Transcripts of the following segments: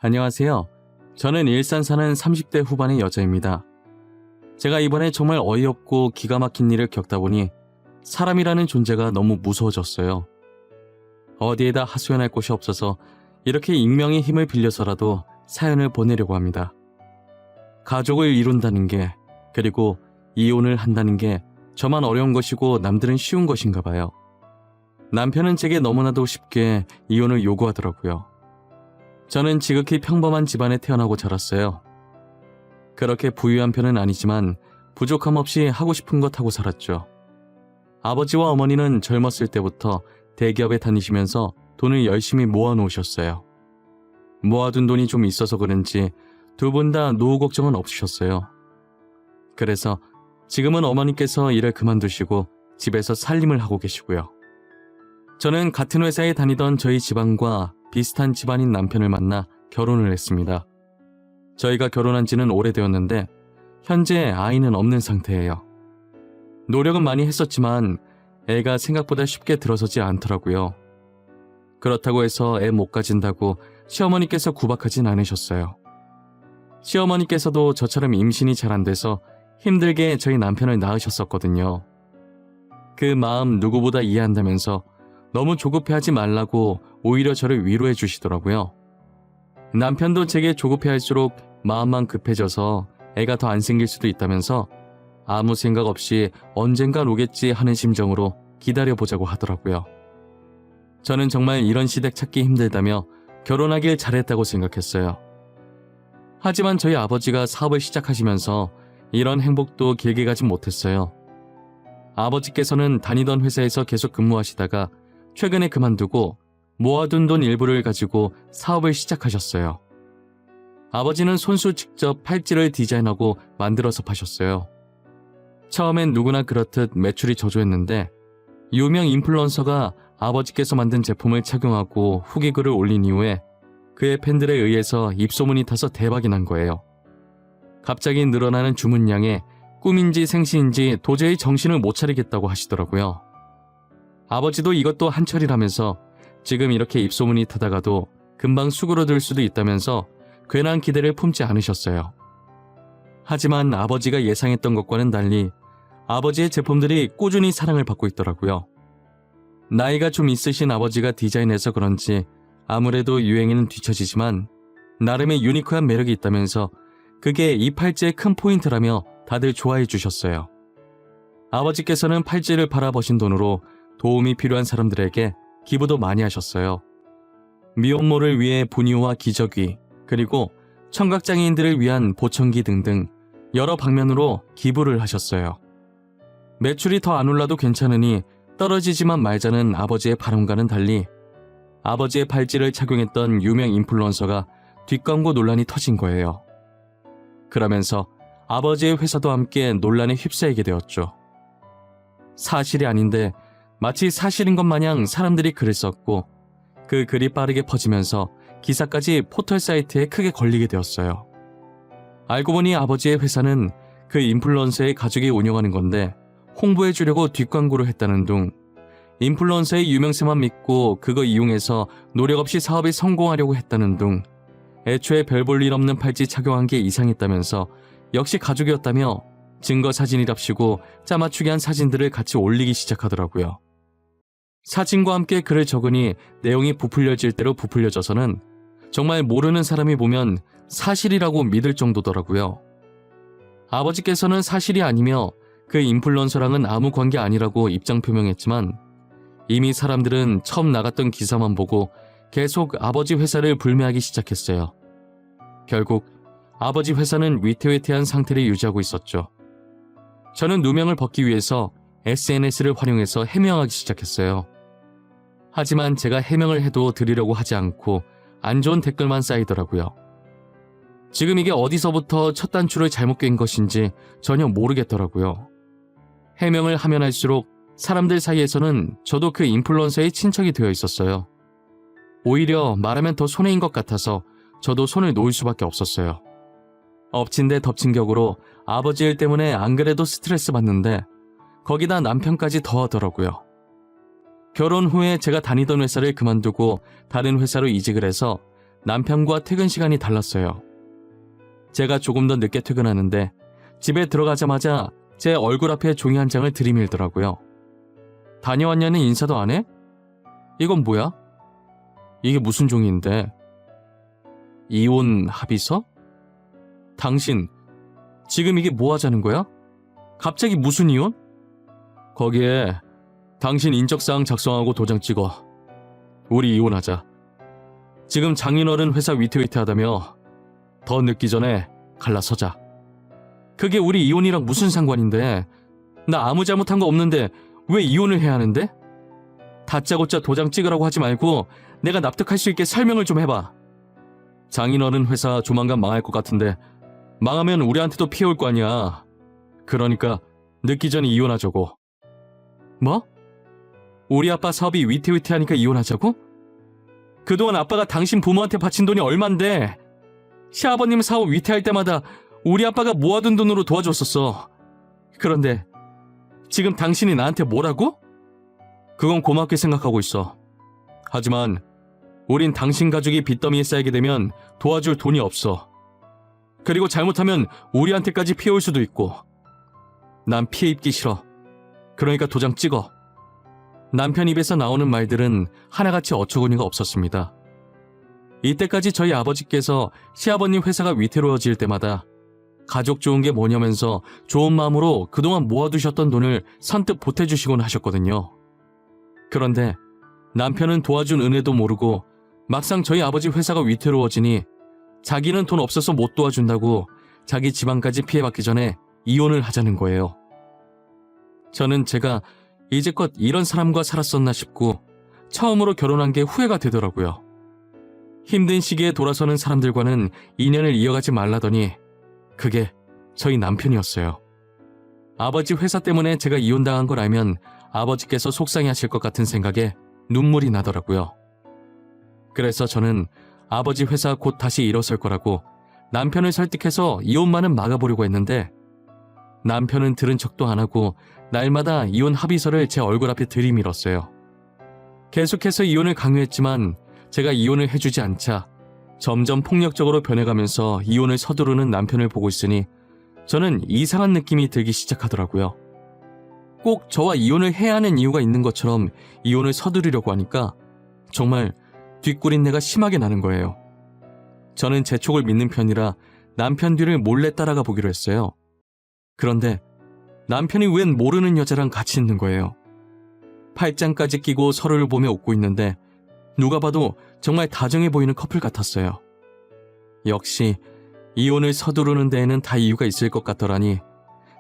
안녕하세요. 저는 일산 사는 30대 후반의 여자입니다. 제가 이번에 정말 어이없고 기가 막힌 일을 겪다 보니 사람이라는 존재가 너무 무서워졌어요. 어디에다 하소연할 곳이 없어서 이렇게 익명의 힘을 빌려서라도 사연을 보내려고 합니다. 가족을 이룬다는 게, 그리고 이혼을 한다는 게 저만 어려운 것이고 남들은 쉬운 것인가 봐요. 남편은 제게 너무나도 쉽게 이혼을 요구하더라고요. 저는 지극히 평범한 집안에 태어나고 자랐어요. 그렇게 부유한 편은 아니지만 부족함 없이 하고 싶은 것 하고 살았죠. 아버지와 어머니는 젊었을 때부터 대기업에 다니시면서 돈을 열심히 모아놓으셨어요. 모아둔 돈이 좀 있어서 그런지 두 분 다 노후 걱정은 없으셨어요. 그래서 지금은 어머니께서 일을 그만두시고 집에서 살림을 하고 계시고요. 저는 같은 회사에 다니던 저희 집안과 비슷한 집안인 남편을 만나 결혼을 했습니다. 저희가 결혼한 지는 오래되었는데 현재 아이는 없는 상태예요. 노력은 많이 했었지만 애가 생각보다 쉽게 들어서지 않더라고요. 그렇다고 해서 애 못 가진다고 시어머니께서 구박하진 않으셨어요. 시어머니께서도 저처럼 임신이 잘 안 돼서 힘들게 저희 남편을 낳으셨었거든요. 그 마음 누구보다 이해한다면서 너무 조급해하지 말라고 오히려 저를 위로해 주시더라고요. 남편도 제게 조급해할수록 마음만 급해져서 애가 더 안 생길 수도 있다면서 아무 생각 없이 언젠간 오겠지 하는 심정으로 기다려보자고 하더라고요. 저는 정말 이런 시댁 찾기 힘들다며 결혼하길 잘했다고 생각했어요. 하지만 저희 아버지가 사업을 시작하시면서 이런 행복도 길게 가진 못했어요. 아버지께서는 다니던 회사에서 계속 근무하시다가 최근에 그만두고 모아둔 돈 일부를 가지고 사업을 시작하셨어요. 아버지는 손수 직접 팔찌를 디자인하고 만들어서 파셨어요. 처음엔 누구나 그렇듯 매출이 저조했는데 유명 인플루언서가 아버지께서 만든 제품을 착용하고 후기글을 올린 이후에 그의 팬들에 의해서 입소문이 타서 대박이 난 거예요. 갑자기 늘어나는 주문량에 꿈인지 생시인지 도저히 정신을 못 차리겠다고 하시더라고요. 아버지도 이것도 한철이라면서 지금 이렇게 입소문이 타다가도 금방 수그러들 수도 있다면서 괜한 기대를 품지 않으셨어요. 하지만 아버지가 예상했던 것과는 달리 아버지의 제품들이 꾸준히 사랑을 받고 있더라고요. 나이가 좀 있으신 아버지가 디자인해서 그런지 아무래도 유행에는 뒤처지지만 나름의 유니크한 매력이 있다면서 그게 이 팔찌의 큰 포인트라며 다들 좋아해 주셨어요. 아버지께서는 팔찌를 팔아버신 돈으로 도움이 필요한 사람들에게 기부도 많이 하셨어요. 미혼모를 위해 분유와 기저귀, 그리고 청각장애인들을 위한 보청기 등등 여러 방면으로 기부를 하셨어요. 매출이 더 안 올라도 괜찮으니 떨어지지만 말자는 아버지의 바람과는 달리 아버지의 팔찌를 착용했던 유명 인플루언서가 뒷광고 논란이 터진 거예요. 그러면서 아버지의 회사도 함께 논란에 휩싸이게 되었죠. 사실이 아닌데 마치 사실인 것 마냥 사람들이 글을 썼고 그 글이 빠르게 퍼지면서 기사까지 포털 사이트에 크게 걸리게 되었어요. 알고 보니 아버지의 회사는 그 인플루언서의 가족이 운영하는 건데 홍보해주려고 뒷광고를 했다는 둥, 인플루언서의 유명세만 믿고 그거 이용해서 노력 없이 사업에 성공하려고 했다는 둥, 애초에 별 볼 일 없는 팔찌 착용한 게 이상했다면서 역시 가족이었다며 증거 사진이랍시고 짜맞추게 한 사진들을 같이 올리기 시작하더라고요. 사진과 함께 글을 적으니 내용이 부풀려질 대로 부풀려져서는 정말 모르는 사람이 보면 사실이라고 믿을 정도더라고요. 아버지께서는 사실이 아니며 그 인플루언서랑은 아무 관계 아니라고 입장 표명했지만 이미 사람들은 처음 나갔던 기사만 보고 계속 아버지 회사를 불매하기 시작했어요. 결국 아버지 회사는 위태위태한 상태를 유지하고 있었죠. 저는 누명을 벗기 위해서 SNS를 활용해서 해명하기 시작했어요. 하지만 제가 해명을 해도 드리려고 하지 않고 안 좋은 댓글만 쌓이더라고요. 지금 이게 어디서부터 첫 단추를 잘못 깬 것인지 전혀 모르겠더라고요. 해명을 하면 할수록 사람들 사이에서는 저도 그 인플루언서의 친척이 되어 있었어요. 오히려 말하면 더 손해인 것 같아서 저도 손을 놓을 수밖에 없었어요. 엎친 데 덮친 격으로 아버지 일 때문에 안 그래도 스트레스 받는데 거기다 남편까지 더하더라고요. 결혼 후에 제가 다니던 회사를 그만두고 다른 회사로 이직을 해서 남편과 퇴근 시간이 달랐어요. 제가 조금 더 늦게 퇴근하는데 집에 들어가자마자 제 얼굴 앞에 종이 한 장을 들이밀더라고요. 다녀왔냐는 인사도 안 해? 이건 뭐야? 이게 무슨 종이인데? 이혼 합의서? 당신 지금 이게 뭐 하자는 거야? 갑자기 무슨 이혼? 거기에 당신 인적사항 작성하고 도장 찍어. 우리 이혼하자. 지금 장인어른 회사 위태위태하다며 더 늦기 전에 갈라서자. 그게 우리 이혼이랑 무슨 상관인데? 나 아무 잘못한 거 없는데 왜 이혼을 해야 하는데? 다짜고짜 도장 찍으라고 하지 말고 내가 납득할 수 있게 설명을 좀 해봐. 장인어른 회사 조만간 망할 것 같은데 망하면 우리한테도 피해 올 거 아니야. 그러니까 늦기 전에 이혼하자고. 뭐? 우리 아빠 사업이 위태위태하니까 이혼하자고? 그동안 아빠가 당신 부모한테 바친 돈이 얼만데 시아버님 사업 위태할 때마다 우리 아빠가 모아둔 돈으로 도와줬었어. 그런데 지금 당신이 나한테 뭐라고? 그건 고맙게 생각하고 있어. 하지만 우린 당신 가족이 빚더미에 쌓이게 되면 도와줄 돈이 없어. 그리고 잘못하면 우리한테까지 피해 올 수도 있고. 난 피해 입기 싫어. 그러니까 도장 찍어. 남편 입에서 나오는 말들은 하나같이 어처구니가 없었습니다. 이때까지 저희 아버지께서 시아버님 회사가 위태로워질 때마다 가족 좋은 게 뭐냐면서 좋은 마음으로 그동안 모아두셨던 돈을 선뜻 보태주시곤 하셨거든요. 그런데 남편은 도와준 은혜도 모르고 막상 저희 아버지 회사가 위태로워지니 자기는 돈 없어서 못 도와준다고 자기 집안까지 피해받기 전에 이혼을 하자는 거예요. 저는 제가 이제껏 이런 사람과 살았었나 싶고 처음으로 결혼한 게 후회가 되더라고요. 힘든 시기에 돌아서는 사람들과는 인연을 이어가지 말라더니 그게 저희 남편이었어요. 아버지 회사 때문에 제가 이혼당한 걸 알면 아버지께서 속상해하실 것 같은 생각에 눈물이 나더라고요. 그래서 저는 아버지 회사 곧 다시 일어설 거라고 남편을 설득해서 이혼만은 막아보려고 했는데 남편은 들은 척도 안 하고 날마다 이혼 합의서를 제 얼굴 앞에 들이밀었어요. 계속해서 이혼을 강요했지만 제가 이혼을 해주지 않자 점점 폭력적으로 변해가면서 이혼을 서두르는 남편을 보고 있으니 저는 이상한 느낌이 들기 시작하더라고요. 꼭 저와 이혼을 해야 하는 이유가 있는 것처럼 이혼을 서두르려고 하니까 정말 뒷구린내가 심하게 나는 거예요. 저는 제 촉을 믿는 편이라 남편 뒤를 몰래 따라가 보기로 했어요. 그런데 남편이 웬 모르는 여자랑 같이 있는 거예요. 팔짱까지 끼고 서로를 보며 웃고 있는데 누가 봐도 정말 다정해 보이는 커플 같았어요. 역시 이혼을 서두르는 데에는 다 이유가 있을 것 같더라니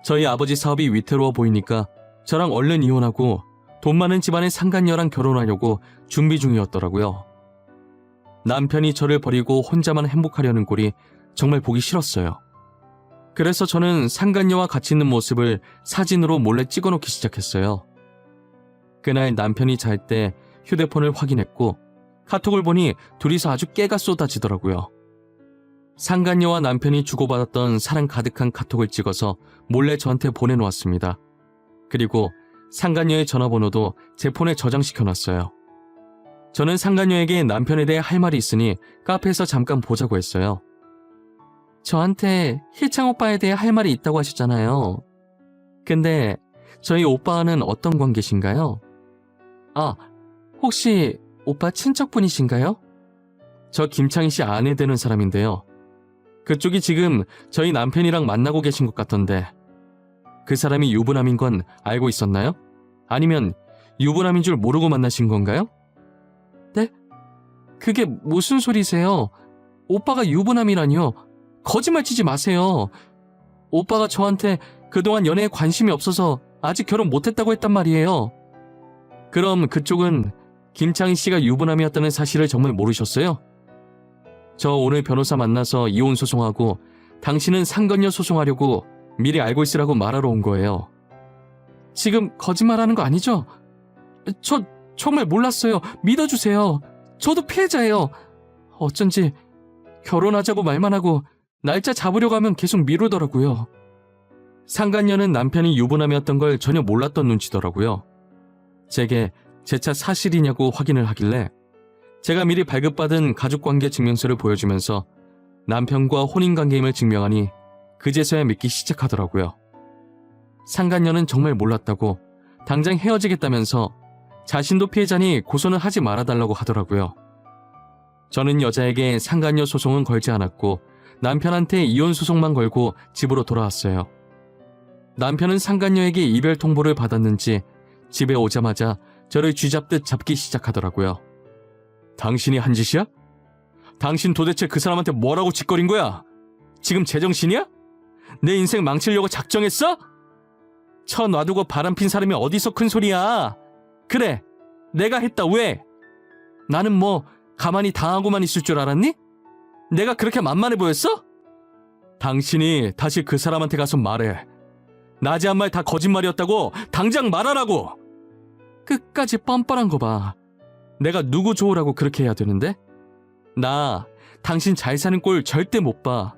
저희 아버지 사업이 위태로워 보이니까 저랑 얼른 이혼하고 돈 많은 집안의 상간녀랑 결혼하려고 준비 중이었더라고요. 남편이 저를 버리고 혼자만 행복하려는 꼴이 정말 보기 싫었어요. 그래서 저는 상간녀와 같이 있는 모습을 사진으로 몰래 찍어놓기 시작했어요. 그날 남편이 잘 때 휴대폰을 확인했고 카톡을 보니 둘이서 아주 깨가 쏟아지더라고요. 상간녀와 남편이 주고받았던 사랑 가득한 카톡을 찍어서 몰래 저한테 보내놓았습니다. 그리고 상간녀의 전화번호도 제 폰에 저장시켜놨어요. 저는 상간녀에게 남편에 대해 할 말이 있으니 카페에서 잠깐 보자고 했어요. 저한테 희창 오빠에 대해 할 말이 있다고 하셨잖아요. 근데 저희 오빠와는 어떤 관계신가요? 아, 혹시 오빠 친척분이신가요? 저 김창희 씨 아내 되는 사람인데요. 그쪽이 지금 저희 남편이랑 만나고 계신 것 같던데 그 사람이 유부남인 건 알고 있었나요? 아니면 유부남인 줄 모르고 만나신 건가요? 네? 그게 무슨 소리세요? 오빠가 유부남이라니요? 거짓말 치지 마세요. 오빠가 저한테 그동안 연애에 관심이 없어서 아직 결혼 못했다고 했단 말이에요. 그럼 그쪽은 김창희 씨가 유부남이었다는 사실을 정말 모르셨어요? 저 오늘 변호사 만나서 이혼 소송하고 당신은 상간녀 소송하려고 미리 알고 있으라고 말하러 온 거예요. 지금 거짓말하는 거 아니죠? 저 정말 몰랐어요. 믿어주세요. 저도 피해자예요. 어쩐지 결혼하자고 말만 하고 날짜 잡으려고 하면 계속 미루더라고요. 상간녀는 남편이 유부남이었던 걸 전혀 몰랐던 눈치더라고요. 제게 제 차 사실이냐고 확인을 하길래 제가 미리 발급받은 가족관계 증명서를 보여주면서 남편과 혼인관계임을 증명하니 그제서야 믿기 시작하더라고요. 상간녀는 정말 몰랐다고 당장 헤어지겠다면서 자신도 피해자니 고소는 하지 말아달라고 하더라고요. 저는 여자에게 상간녀 소송은 걸지 않았고 남편한테 이혼 소송만 걸고 집으로 돌아왔어요. 남편은 상간녀에게 이별 통보를 받았는지 집에 오자마자 저를 쥐잡듯 잡기 시작하더라고요. 당신이 한 짓이야? 당신 도대체 그 사람한테 뭐라고 짓거린 거야? 지금 제정신이야? 내 인생 망치려고 작정했어? 쳐 놔두고 바람핀 사람이 어디서 큰 소리야? 그래, 내가 했다. 왜? 나는 뭐 가만히 당하고만 있을 줄 알았니? 내가 그렇게 만만해 보였어? 당신이 다시 그 사람한테 가서 말해. 나지 한 말 다 거짓말이었다고 당장 말하라고. 끝까지 뻔뻔한 거 봐. 내가 누구 좋으라고 그렇게 해야 되는데? 나 당신 잘 사는 꼴 절대 못 봐.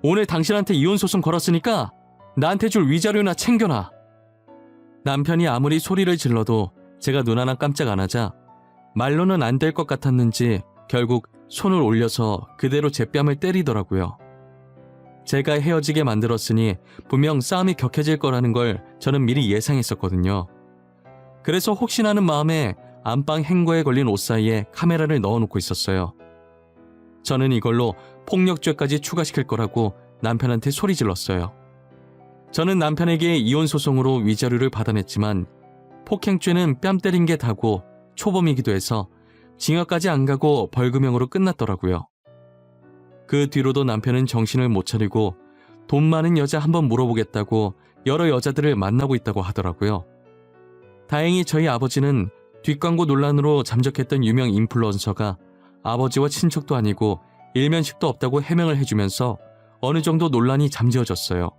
오늘 당신한테 이혼 소송 걸었으니까 나한테 줄 위자료나 챙겨놔. 남편이 아무리 소리를 질러도 제가 눈 하나 깜짝 안 하자 말로는 안 될 것 같았는지 결국 손을 올려서 그대로 제 뺨을 때리더라고요. 제가 헤어지게 만들었으니 분명 싸움이 격해질 거라는 걸 저는 미리 예상했었거든요. 그래서 혹시나 하는 마음에 안방 행거에 걸린 옷 사이에 카메라를 넣어놓고 있었어요. 저는 이걸로 폭력죄까지 추가시킬 거라고 남편한테 소리 질렀어요. 저는 남편에게 이혼 소송으로 위자료를 받아냈지만 폭행죄는 뺨 때린 게 다고 초범이기도 해서 징역까지 안 가고 벌금형으로 끝났더라고요. 그 뒤로도 남편은 정신을 못 차리고 돈 많은 여자 한번 물어보겠다고 여러 여자들을 만나고 있다고 하더라고요. 다행히 저희 아버지는 뒷광고 논란으로 잠적했던 유명 인플루언서가 아버지와 친척도 아니고 일면식도 없다고 해명을 해주면서 어느 정도 논란이 잠재워졌어요.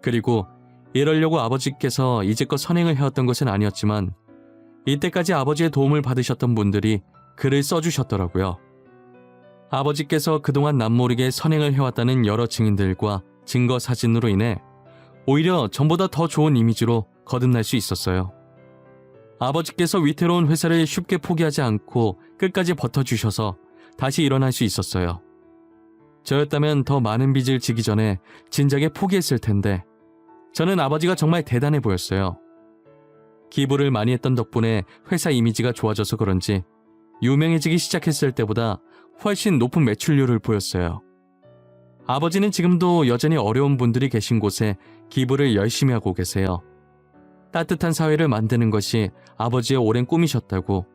그리고 이러려고 아버지께서 이제껏 선행을 해왔던 것은 아니었지만 이때까지 아버지의 도움을 받으셨던 분들이 글을 써주셨더라고요. 아버지께서 그동안 남모르게 선행을 해왔다는 여러 증인들과 증거 사진으로 인해 오히려 전보다 더 좋은 이미지로 거듭날 수 있었어요. 아버지께서 위태로운 회사를 쉽게 포기하지 않고 끝까지 버텨주셔서 다시 일어날 수 있었어요. 저였다면 더 많은 빚을 지기 전에 진작에 포기했을 텐데 저는 아버지가 정말 대단해 보였어요. 기부를 많이 했던 덕분에 회사 이미지가 좋아져서 그런지 유명해지기 시작했을 때보다 훨씬 높은 매출률을 보였어요. 아버지는 지금도 여전히 어려운 분들이 계신 곳에 기부를 열심히 하고 계세요. 따뜻한 사회를 만드는 것이 아버지의 오랜 꿈이셨다고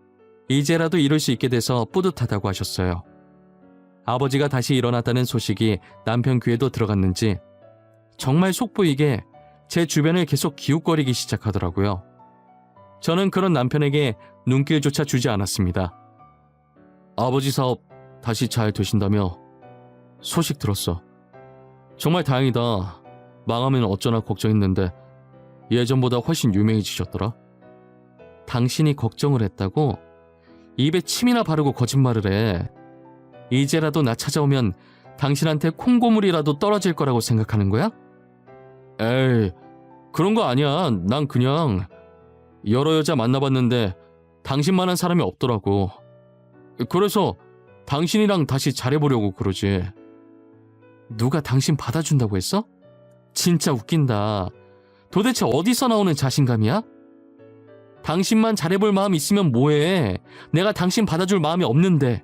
이제라도 이룰 수 있게 돼서 뿌듯하다고 하셨어요. 아버지가 다시 일어났다는 소식이 남편 귀에도 들어갔는지 정말 속보이게 제 주변을 계속 기웃거리기 시작하더라고요. 저는 그런 남편에게 눈길조차 주지 않았습니다. 아버지 사업 다시 잘 되신다며? 소식 들었어. 정말 다행이다. 망하면 어쩌나 걱정했는데 예전보다 훨씬 유명해지셨더라. 당신이 걱정을 했다고? 입에 침이나 바르고 거짓말을 해. 이제라도 나 찾아오면 당신한테 콩고물이라도 떨어질 거라고 생각하는 거야? 에이, 그런 거 아니야. 난 그냥 여러 여자 만나봤는데 당신만한 사람이 없더라고. 그래서 당신이랑 다시 잘해보려고 그러지. 누가 당신 받아준다고 했어? 진짜 웃긴다. 도대체 어디서 나오는 자신감이야? 당신만 잘해볼 마음 있으면 뭐해. 내가 당신 받아줄 마음이 없는데.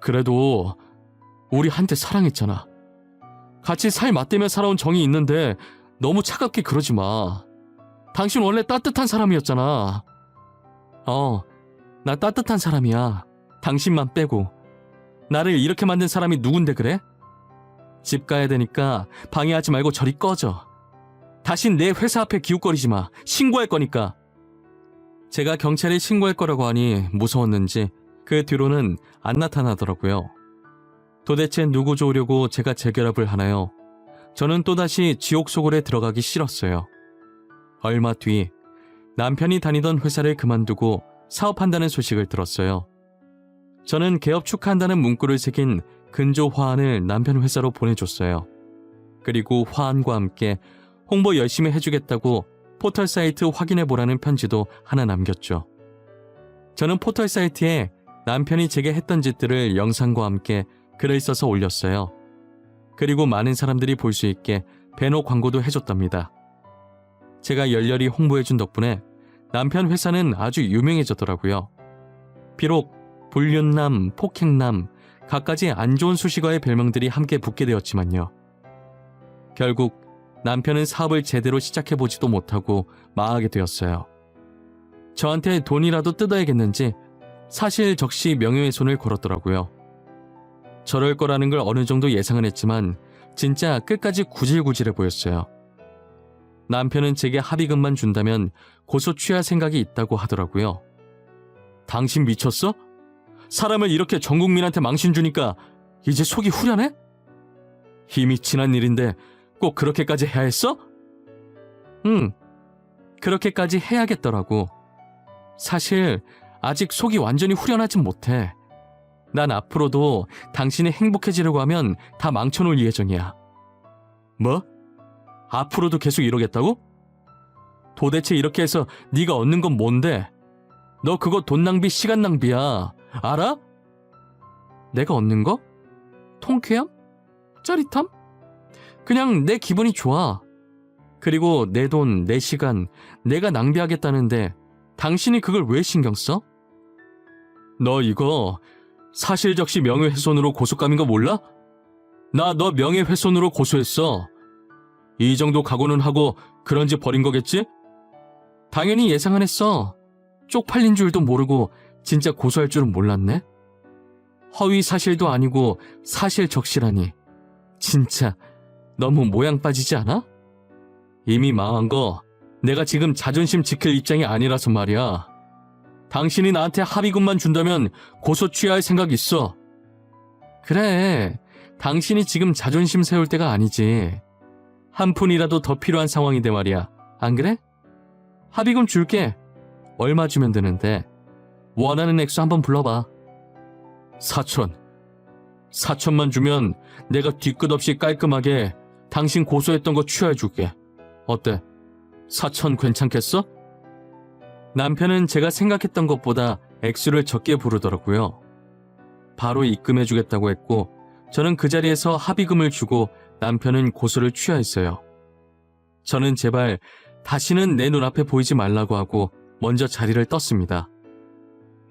그래도 우리 한때 사랑했잖아. 같이 살 맞대며 살아온 정이 있는데 너무 차갑게 그러지 마. 당신 원래 따뜻한 사람이었잖아. 나 따뜻한 사람이야. 당신만 빼고. 나를 이렇게 만든 사람이 누군데 그래? 집 가야 되니까 방해하지 말고 저리 꺼져. 다신 내 회사 앞에 기웃거리지 마. 신고할 거니까. 제가 경찰에 신고할 거라고 하니 무서웠는지 그 뒤로는 안 나타나더라고요. 도대체 누구 좋으려고 제가 재결합을 하나요? 저는 또다시 지옥 속으로 들어가기 싫었어요. 얼마 뒤 남편이 다니던 회사를 그만두고 사업한다는 소식을 들었어요. 저는 개업 축하한다는 문구를 새긴 근조 화환을 남편 회사로 보내줬어요. 그리고 화환과 함께 홍보 열심히 해주겠다고 포털 사이트 확인해보라는 편지도 하나 남겼죠. 저는 포털 사이트에 남편이 제게 했던 짓들을 영상과 함께 글을 써서 올렸어요. 그리고 많은 사람들이 볼 수 있게 배너 광고도 해줬답니다. 제가 열렬히 홍보해준 덕분에 남편 회사는 아주 유명해졌더라고요. 비록 불륜남, 폭행남, 갖가지 안 좋은 수식어의 별명들이 함께 붙게 되었지만요. 결국 남편은 사업을 제대로 시작해보지도 못하고 망하게 되었어요. 저한테 돈이라도 뜯어야겠는지 사실 적시 명예훼손을 걸었더라고요. 저럴 거라는 걸 어느 정도 예상은 했지만 진짜 끝까지 구질구질해 보였어요. 남편은 제게 합의금만 준다면 고소 취할 생각이 있다고 하더라고요. 당신 미쳤어? 사람을 이렇게 전 국민한테 망신 주니까 이제 속이 후련해? 이미 지난 일인데 꼭 그렇게까지 해야 했어? 응, 그렇게까지 해야겠더라고. 사실 아직 속이 완전히 후련하진 못해. 난 앞으로도 당신이 행복해지려고 하면 다 망쳐놓을 예정이야. 뭐? 앞으로도 계속 이러겠다고? 도대체 이렇게 해서 네가 얻는 건 뭔데? 너 그거 돈 낭비, 시간 낭비야. 알아? 내가 얻는 거? 통쾌함? 짜릿함? 그냥 내 기분이 좋아. 그리고 내 돈, 내 시간, 내가 낭비하겠다는데 당신이 그걸 왜 신경 써? 너 이거 사실적시 명예훼손으로 고소감인 거 몰라? 나 너 명예훼손으로 고소했어. 이 정도 각오는 하고 그런지 버린 거겠지? 당연히 예상은 했어. 쪽팔린 줄도 모르고 진짜 고소할 줄은 몰랐네. 허위 사실도 아니고 사실적시라니. 진짜 너무 모양 빠지지 않아? 이미 망한 거 내가 지금 자존심 지킬 입장이 아니라서 말이야. 당신이 나한테 합의금만 준다면 고소 취할 생각 있어. 그래, 당신이 지금 자존심 세울 때가 아니지. 한 푼이라도 더 필요한 상황인데 말이야. 안 그래? 합의금 줄게. 얼마 주면 되는데? 원하는 액수 한번 불러봐. 4천만 주면 내가 뒤끝 없이 깔끔하게 당신 고소했던 거 취하해줄게. 어때? 4천 괜찮겠어? 남편은 제가 생각했던 것보다 액수를 적게 부르더라고요. 바로 입금해주겠다고 했고 저는 그 자리에서 합의금을 주고 남편은 고소를 취하했어요. 저는 제발 다시는 내 눈앞에 보이지 말라고 하고 먼저 자리를 떴습니다.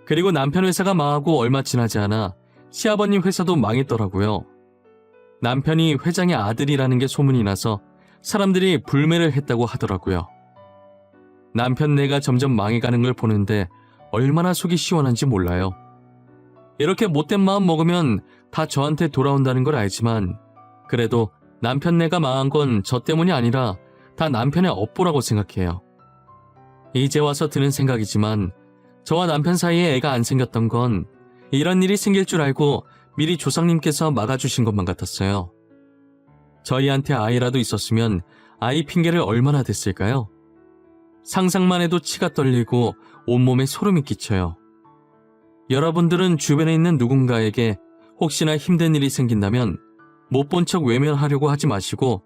그리고 남편 회사가 망하고 얼마 지나지 않아 시아버님 회사도 망했더라고요. 남편이 회장의 아들이라는 게 소문이 나서 사람들이 불매를 했다고 하더라고요. 남편네가 점점 망해가는 걸 보는데 얼마나 속이 시원한지 몰라요. 이렇게 못된 마음 먹으면 다 저한테 돌아온다는 걸 알지만 그래도 남편네가 망한 건 저 때문이 아니라 다 남편의 업보라고 생각해요. 이제 와서 드는 생각이지만 저와 남편 사이에 애가 안 생겼던 건 이런 일이 생길 줄 알고 미리 조상님께서 막아주신 것만 같았어요. 저희한테 아이라도 있었으면 아이 핑계를 얼마나 댔을까요? 상상만 해도 치가 떨리고 온몸에 소름이 끼쳐요. 여러분들은 주변에 있는 누군가에게 혹시나 힘든 일이 생긴다면 못 본 척 외면하려고 하지 마시고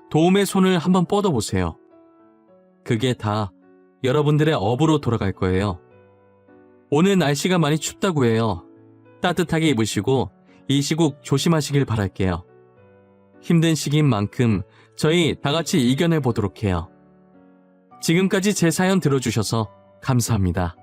도움의 손을 한번 뻗어보세요. 그게 다 여러분들의 업으로 돌아갈 거예요. 오늘 날씨가 많이 춥다고 해요. 따뜻하게 입으시고 이 시국 조심하시길 바랄게요. 힘든 시기인 만큼 저희 다 같이 이겨내 보도록 해요. 지금까지 제 사연 들어주셔서 감사합니다.